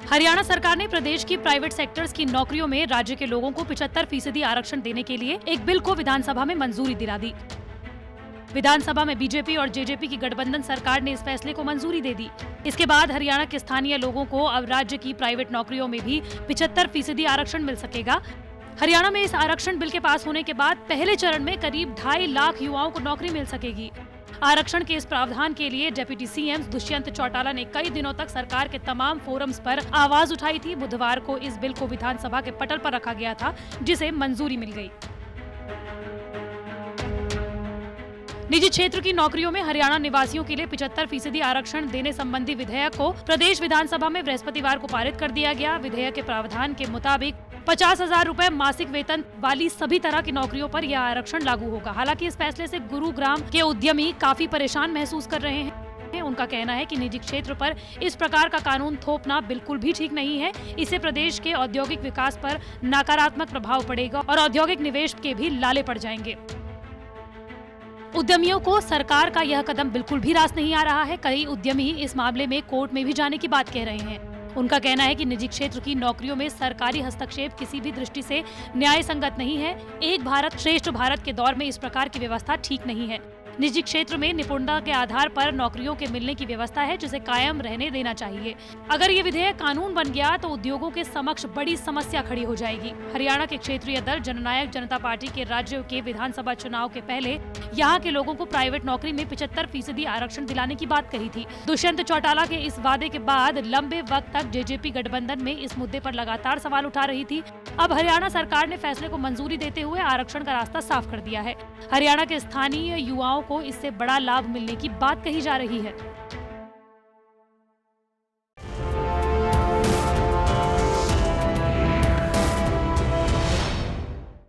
हरियाणा सरकार ने प्रदेश की प्राइवेट सेक्टर्स की नौकरियों में राज्य के लोगों को 75% आरक्षण देने के लिए एक बिल को विधानसभा में मंजूरी दिला दी। विधानसभा में बीजेपी और जेजेपी की गठबंधन सरकार ने इस फैसले को मंजूरी दे दी। इसके बाद हरियाणा के स्थानीय लोगों को अब राज्य की प्राइवेट नौकरियों में भी 75% आरक्षण मिल सकेगा। हरियाणा में इस आरक्षण बिल के पास होने के बाद पहले चरण में करीब 2.5 लाख युवाओं को नौकरी मिल सकेगी। आरक्षण के इस प्रावधान के लिए डिप्टी सीएम दुष्यंत चौटाला ने कई दिनों तक सरकार के तमाम फोरम्स पर आवाज उठाई थी। बुधवार को इस बिल को विधानसभा के पटल पर रखा गया था, जिसे मंजूरी मिल गई। निजी क्षेत्र की नौकरियों में हरियाणा निवासियों के लिए 75% आरक्षण देने संबंधी विधेयक को प्रदेश विधानसभा में बृहस्पतिवार को पारित कर दिया गया। विधेयक के प्रावधान के मुताबिक 50,000 रुपए मासिक वेतन वाली सभी तरह की नौकरियों पर यह आरक्षण लागू होगा। हालांकि इस फैसले से गुरुग्राम के उद्यमी काफी परेशान महसूस कर रहे हैं। उनका कहना है कि निजी क्षेत्र पर इस प्रकार का कानून थोपना बिल्कुल भी ठीक नहीं है। इससे प्रदेश के औद्योगिक विकास पर नकारात्मक प्रभाव पड़ेगा और औद्योगिक निवेश के भी लाले पड़ जाएंगे। उद्यमियों को सरकार का यह कदम बिल्कुल भी रास नहीं आ रहा है। कई उद्यमी इस मामले में कोर्ट में भी जाने की बात कह रहे हैं। उनका कहना है कि निजी क्षेत्र की नौकरियों में सरकारी हस्तक्षेप किसी भी दृष्टि से न्याय संगत नहीं है। एक भारत श्रेष्ठ भारत के दौर में इस प्रकार की व्यवस्था ठीक नहीं है। निजी क्षेत्र में निपुणता के आधार पर नौकरियों के मिलने की व्यवस्था है, जिसे कायम रहने देना चाहिए। अगर ये विधेयक कानून बन गया तो उद्योगों के समक्ष बड़ी समस्या खड़ी हो जाएगी। हरियाणा के क्षेत्रीय दल जननायक जनता पार्टी के राज्य के विधानसभा चुनाव के पहले यहाँ के लोगों को प्राइवेट नौकरी में 75% आरक्षण दिलाने की बात कही थी। दुष्यंत चौटाला के इस वादे के बाद लंबे वक्त तक जेजेपी गठबंधन में इस मुद्दे पर लगातार सवाल उठा रही थी। अब हरियाणा सरकार ने फैसले को मंजूरी देते हुए आरक्षण का रास्ता साफ कर दिया है। हरियाणा के स्थानीय युवाओं को इससे बड़ा लाभ मिलने की बात कही जा रही है।